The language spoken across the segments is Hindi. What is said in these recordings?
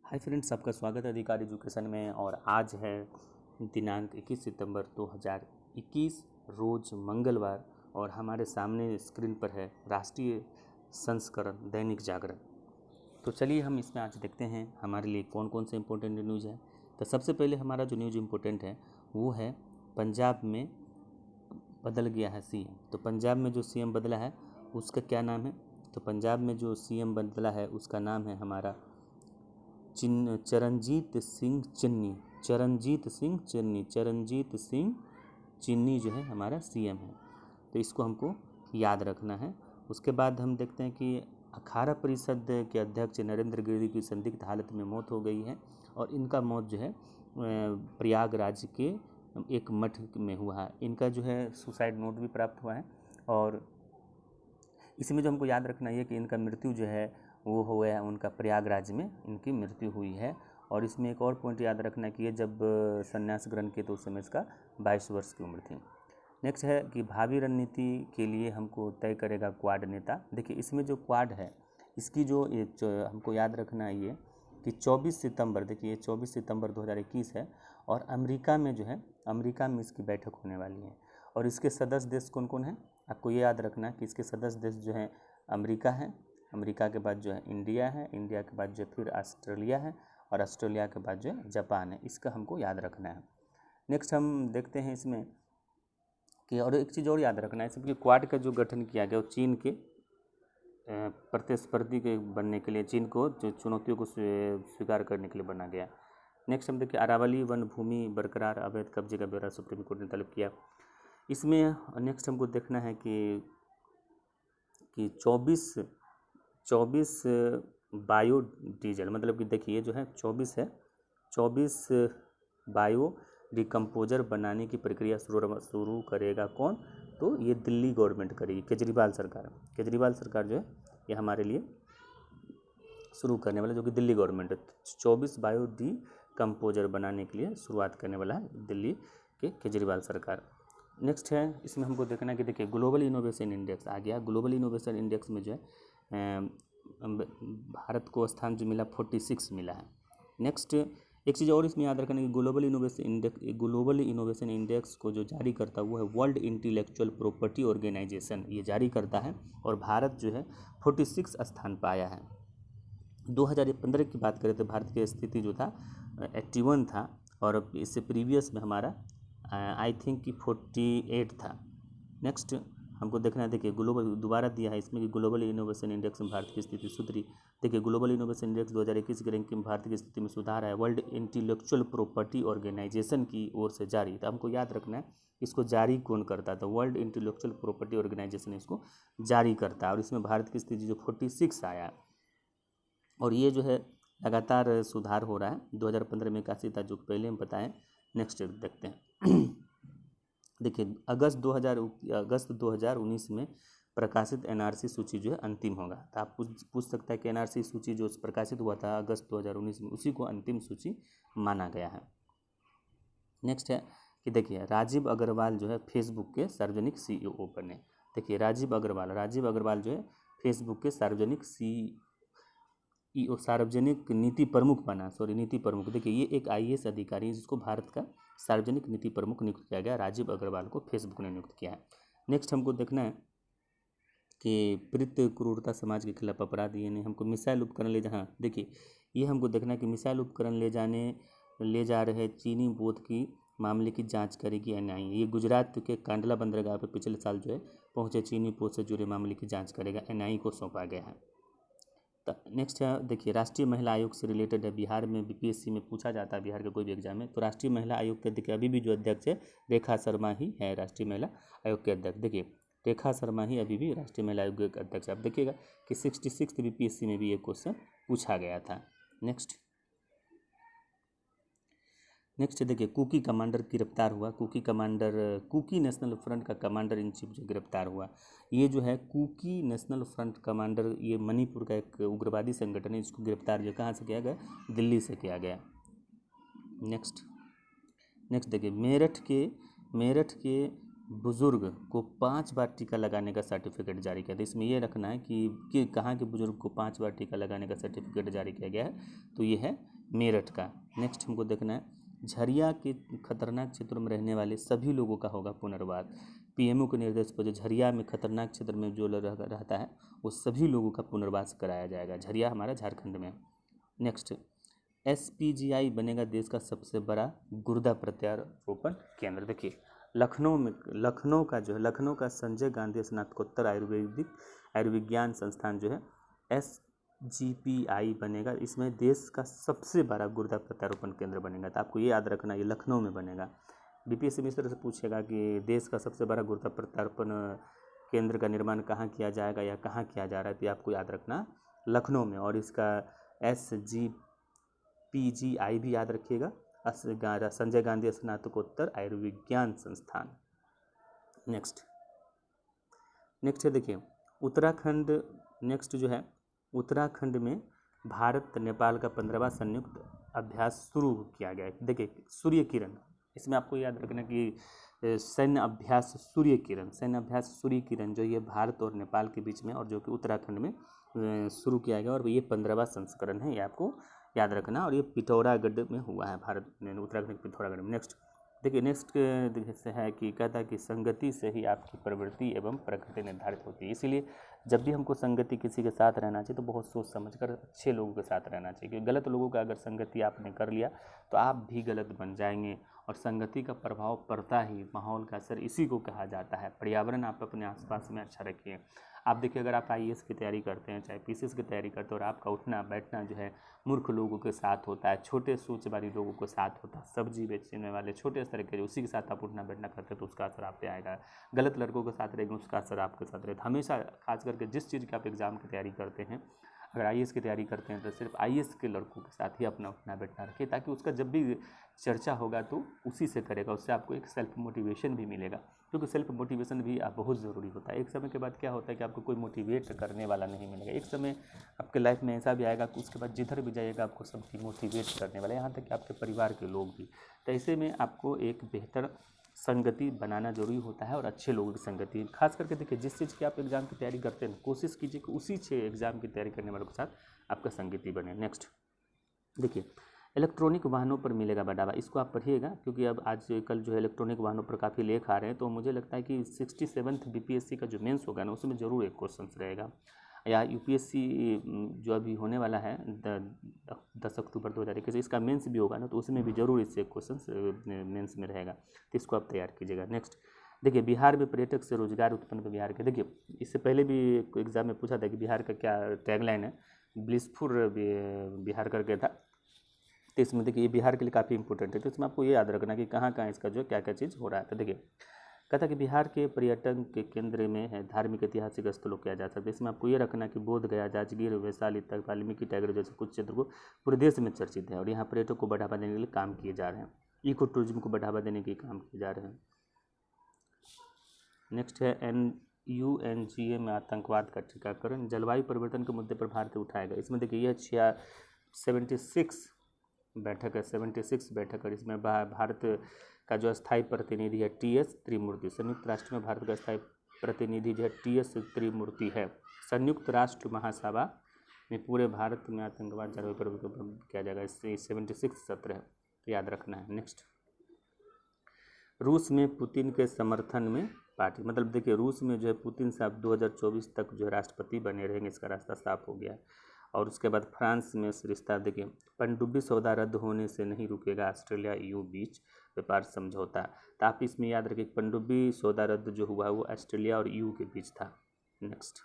हाय फ्रेंड्स, आपका स्वागत है अधिकार एजुकेशन में। और आज है दिनांक 21 सितंबर 2021 रोज़ मंगलवार, और हमारे सामने स्क्रीन पर है राष्ट्रीय संस्करण दैनिक जागरण। तो चलिए हम इसमें आज देखते हैं हमारे लिए कौन कौन से इम्पोर्टेंट न्यूज़ है। तो सबसे पहले हमारा जो न्यूज़ इम्पोर्टेंट है वो है पंजाब में बदल गया है सीएम। तो पंजाब में जो सीएम बदला है उसका क्या नाम है? तो पंजाब में जो सीएम बदला है उसका नाम है हमारा चरणजीत सिंह चन्नी। चरणजीत सिंह चन्नी जो है हमारा सीएम है। तो इसको हमको याद रखना है। उसके बाद हम देखते हैं कि अखाड़ा परिषद के अध्यक्ष नरेंद्र गिरि की संदिग्ध हालत में मौत हो गई है, और इनका मौत जो है प्रयागराज के एक मठ में हुआ है। इनका जो है सुसाइड नोट भी प्राप्त हुआ है, और इसमें जो हमको याद रखना है कि इनका मृत्यु जो है वो हुआ है उनका प्रयागराज में इनकी मृत्यु हुई है। और इसमें एक और पॉइंट याद रखना है कि ये जब संन्यास ग्रहण किए तो उस समय इसका 22 वर्ष की उम्र थी। नेक्स्ट है कि भावी रणनीति के लिए हमको तय करेगा क्वाड नेता। देखिए इसमें जो क्वाड है इसकी जो हमको याद रखना है ये कि 24 सितंबर, देखिए 24 सितंबर 2021 है, और अमेरिका में जो है अमेरिका में इसकी बैठक होने वाली है। और इसके सदस्य देश कौन कौन है? आपको ये याद रखना है कि इसके सदस्य देश जो है अमेरिका है, अमेरिका के बाद जो है इंडिया है, इंडिया के बाद जो फिर ऑस्ट्रेलिया है, और ऑस्ट्रेलिया के बाद जो है जापान है। इसका हमको याद रखना है। नेक्स्ट हम देखते हैं इसमें कि और एक चीज़ और याद रखना है इसमें कि क्वाड का जो गठन किया गया वो चीन के प्रतिस्पर्धी के बनने के लिए, चीन को जो चुनौतियों को स्वीकार करने के लिए बना गया। नेक्स्ट हम देखिए अरावली वन भूमि बरकरार, अवैध कब्जे का ब्यौरा सुप्रीम कोर्ट ने तलब किया। इसमें नेक्स्ट हमको देखना है कि 24 बायोडीजल, मतलब कि देखिए जो है 24 बायो डिकम्पोजर बनाने की प्रक्रिया शुरू करेगा कौन? तो ये दिल्ली गवर्नमेंट करेगी, केजरीवाल सरकार जो है ये हमारे लिए शुरू करने वाला, जो कि दिल्ली गवर्नमेंट है। 24 बायो डिकम्पोजर बनाने के लिए शुरुआत करने वाला है दिल्ली के केजरीवाल सरकार। नेक्स्ट है इसमें हमको देखना है कि देखिए ग्लोबल इनोवेशन इंडेक्स आ गया। ग्लोबल इनोवेशन इंडेक्स में जो है भारत को स्थान जो मिला 46 मिला है। नेक्स्ट एक चीज़ और इसमें याद रखना है कि ग्लोबल इनोवेशन इंडेक्स को जो जारी करता है वो है वर्ल्ड इंटेलेक्चुअल प्रॉपर्टी ऑर्गेनाइजेशन, ये जारी करता है, और भारत जो है 46 स्थान पर आया है। 2015 की बात करें तो भारत की स्थिति जो था 81 था, और इससे प्रीवियस में हमारा आई थिंक कि 48 था। नेक्स्ट हमको देखना है, देखिए ग्लोबल दोबारा दिया है इसमें कि ग्लोबल इनोवेशन इंडेक्स में भारत की स्थिति सुधरी। देखिए ग्लोबल इनोवेशन इंडेक्स 2021 की रैंकिंग में भारत की स्थिति में सुधार है, वर्ल्ड इंटेलेक्चुअल प्रॉपर्टी ऑर्गेनाइजेशन की ओर से जारी। तो हमको याद रखना है इसको जारी कौन करता है? तो वर्ल्ड इंटेलेक्चुअल प्रॉपर्टी ऑर्गेनाइजेशन इसको जारी करता है, और इसमें भारत की स्थिति जो 46 आया, और ये जो है लगातार सुधार हो रहा है। 2015 में 81 था जो पहले हम बताएं। नेक्स्ट देखते हैं देखिए अगस्त 2019 में प्रकाशित एनआरसी सूची जो है अंतिम होगा। तो आप पूछ सकता है कि एनआरसी सूची जो प्रकाशित हुआ था अगस्त 2019 में, उसी को अंतिम सूची माना गया है। नेक्स्ट है कि देखिए राजीव अग्रवाल जो है फेसबुक के सार्वजनिक सीईओ बने। देखिए राजीव अग्रवाल जो है फेसबुक के सार्वजनिक सार्वजनिक नीति प्रमुख बना, नीति प्रमुख। देखिए ये एक आईएएस अधिकारी है जिसको भारत का सार्वजनिक नीति प्रमुख नियुक्त किया गया। राजीव अग्रवाल को फेसबुक ने नियुक्त किया है। नेक्स्ट हमको देखना है कि प्रीत क्रूरता समाज के खिलाफ अपराध, ये नहीं हमको मिसाइल उपकरण ले जहाँ, देखिए ये हमको देखना है कि मिसाइल उपकरण ले जा रहे चीनी बोट की मामले की जांच करेगी एनआईए। ये गुजरात के कांडला बंदरगाह पर पिछले साल जो है पहुँचे चीनी पोत से जुड़े मामले की जाँच करेगा, एनआईए को सौंपा गया है। नेक्स्ट है देखिए राष्ट्रीय महिला आयोग से रिलेटेड है। बिहार में बीपीएससी में पूछा जाता है, बिहार के कोई भी एग्जाम में। तो राष्ट्रीय महिला आयोग के देखिए अभी भी जो अध्यक्ष है रेखा शर्मा ही है राष्ट्रीय महिला आयोग के अध्यक्ष। देखिए रेखा शर्मा ही अभी भी राष्ट्रीय महिला आयोग के अध्यक्ष। आप देखिएगा कि 66 बीपीएससी में भी ये क्वेश्चन पूछा गया था। नेक्स्ट देखिए कुकी कमांडर गिरफ्तार हुआ। कुकी नेशनल फ्रंट का कमांडर इन चीफ जो गिरफ्तार हुआ। ये जो है कुकी नेशनल फ्रंट कमांडर, ये मणिपुर का एक उग्रवादी संगठन है। इसको गिरफ्तार जो कहाँ से किया गया? दिल्ली से किया गया। नेक्स्ट देखिए मेरठ के बुजुर्ग को 5 बार टीका लगाने का सर्टिफिकेट जारी किया था। इसमें ये रखना है कि कहाँ के बुजुर्ग को 5 बार टीका लगाने का सर्टिफिकेट जारी किया गया है? तो ये है मेरठ का। नेक्स्ट हमको देखना है, झरिया के खतरनाक क्षेत्रों में रहने वाले सभी लोगों का होगा पुनर्वास। पीएमओ के निर्देश पर जो झरिया में खतरनाक क्षेत्र में जो रहता है वो सभी लोगों का पुनर्वास कराया जाएगा। झरिया हमारा झारखंड में। नेक्स्ट, एसपीजीआई बनेगा देश का सबसे बड़ा गुर्दा प्रत्यारोपण केंद्र। देखिए लखनऊ का जो है, लखनऊ का संजय गांधी स्नातकोत्तर आयुर्विज्ञान संस्थान जो है SGPI बनेगा। इसमें देश का सबसे बड़ा गुर्दा प्रत्यारोपण केंद्र बनेगा। तो आपको ये याद रखना, ये लखनऊ में बनेगा। बीपीएससी में इस तरह से पूछेगा कि देश का सबसे बड़ा गुर्दा प्रत्यारोपण केंद्र का निर्माण कहाँ किया जाएगा या कहाँ किया जा रहा है, तो आपको याद रखना लखनऊ में। और इसका SGPGI भी याद रखिएगा, संजय गांधी स्नातकोत्तर आयुर्विज्ञान संस्थान। नेक्स्ट है देखिए उत्तराखंड। नेक्स्ट जो है उत्तराखंड में भारत नेपाल का 15वां संयुक्त अभ्यास शुरू किया गया है। देखिए सूर्य किरण, इसमें आपको याद रखना कि सैन्य अभ्यास सूर्य किरण जो ये भारत और नेपाल के बीच में और जो कि उत्तराखंड में शुरू किया गया और ये 15वां संस्करण है, ये आपको याद रखना। और ये पिथौरागढ़ में हुआ है, उत्तराखंड के पिथौरागढ़ में। नेक्स्ट से है कि कहता है कि संगति से ही आपकी प्रवृत्ति एवं प्रकृति निर्धारित होती है। इसीलिए जब भी हमको संगति किसी के साथ रहना चाहिए तो बहुत सोच समझकर अच्छे लोगों के साथ रहना चाहिए, क्योंकि गलत लोगों का अगर संगति आपने कर लिया तो आप भी गलत बन जाएंगे। और संगति का प्रभाव पड़ता ही, माहौल का असर इसी को कहा जाता है। पर्यावरण आप अपने आसपास में अच्छा रखिए। आप देखिए अगर आप IAS की तैयारी करते हैं, चाहे PCS की तैयारी करते हैं, और आपका उठना बैठना जो है मूर्ख लोगों के साथ होता है, छोटे सोच वाले लोगों के साथ होता है, सब्जी बेचने वाले छोटे स्तर के, उसी के साथ आप उठना बैठना करते हैं तो उसका असर आप पे आएगा। गलत लड़कों के साथ रहेंगे, उसका असर आपके साथ रहेगा। हमेशा खास करके जिस चीज़ के आप एग्ज़ाम की तैयारी करते हैं, अगर IAS की तैयारी करते हैं तो सिर्फ IAS के लड़कों के साथ ही अपना उठना बैठना रखिए, ताकि उसका जब भी चर्चा होगा तो उसी से करेगा, उससे आपको एक सेल्फ मोटिवेशन भी मिलेगा, क्योंकि सेल्फ मोटिवेशन भी बहुत ज़रूरी होता है। एक समय के बाद क्या होता है कि आपको कोई मोटिवेट करने वाला नहीं मिलेगा। एक समय आपके लाइफ में ऐसा भी आएगा कि उसके बाद जिधर भी जाइएगा आपको सबकी मोटिवेट करने वाला, यहाँ तक कि आपके परिवार के लोग भी। तो ऐसे में आपको एक बेहतर संगति बनाना जरूरी होता है और अच्छे लोगों की संगति। खास करके देखिए जिस चीज़ की आप एग्ज़ाम की तैयारी करते हैं कोशिश कीजिए कि उसी से एग्ज़ाम की तैयारी करने वालों के साथ आपका संगति बने। नेक्स्ट देखिए इलेक्ट्रॉनिक वाहनों पर मिलेगा बढ़ावा, इसको आप पढ़िएगा, क्योंकि अब आजकल जो है इलेक्ट्रॉनिक वाहनों पर काफ़ी लेख आ रहे हैं। तो मुझे लगता है कि 67th BPSC का जो मेंस होगा ना, उसमें ज़रूर एक क्वेश्चन रहेगा, या UPSC जो अभी होने वाला है 10 अक्टूबर 2021, इसका मेंस भी होगा ना, तो उसमें भी जरूर इससे क्वेश्चन मेंस में रहेगा, तो इसको आप तैयार कीजिएगा। नेक्स्ट देखिए बिहार में पर्यटक से रोजगार उत्पन्न पर बिहार के। देखिए इससे पहले भी एग्जाम में पूछा था कि बिहार का क्या टैगलाइन है, ब्लिसफुल बिहार करके था। तो इसमें देखिए ये बिहार के लिए काफ़ी इंपॉर्टेंट है, तो इसमें आपको ये याद रखना कि कहाँ कहाँ इसका जो क्या क्या चीज़ हो रहा है। तो देखिए कहता कि बिहार के पर्यटन के केंद्र में है धार्मिक ऐतिहासिक स्थलों किया जा सकता है। इसमें आपको ये रखना कि बोध गया, जांजगीर, वैशाली तक, वाल्मीकि टाइगर जैसे कुछ क्षेत्र को पूरे देश में चर्चित है और यहाँ पर्यटकों को बढ़ावा देने के लिए काम किए जा रहे हैं, इको टूरिज्म को बढ़ावा देने के काम किए जा रहे हैं। नेक्स्ट है UNGA में आतंकवाद का टीकाकरण, जलवायु परिवर्तन के मुद्दे पर भारत उठाएगा। इसमें देखिए यह 76 बैठक है, 76 बैठक है। इसमें भारत का जो स्थायी प्रतिनिधि है TS त्रिमूर्ति, संयुक्त राष्ट्र में भारत का स्थायी प्रतिनिधि जो है TS त्रिमूर्ति है। संयुक्त राष्ट्र महासभा में पूरे भारत में आतंकवाद जलवायु परिवर्तन किया जाएगा, इससे 76 सत्र है, तो याद रखना है। नेक्स्ट रूस में पुतिन के समर्थन में पार्टी, मतलब देखिए रूस में जो है पुतिन साहब 2024 तक जो है राष्ट्रपति बने रहेंगे, इसका रास्ता साफ हो गया है। और उसके बाद फ्रांस में रिश्ता देखिए, पनडुब्बी सौदा रद्द होने से नहीं रुकेगा ऑस्ट्रेलिया EU बीच व्यापार समझौता। तो आप इसमें याद रखिए पनडुब्बी सौदा रद्द जो हुआ वो ऑस्ट्रेलिया और EU के बीच था। नेक्स्ट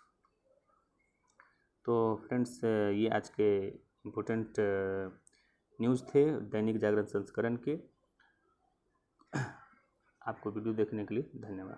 तो फ्रेंड्स ये आज के इम्पोर्टेंट न्यूज़ थे दैनिक जागरण संस्करण के। आपको वीडियो देखने के लिए धन्यवाद।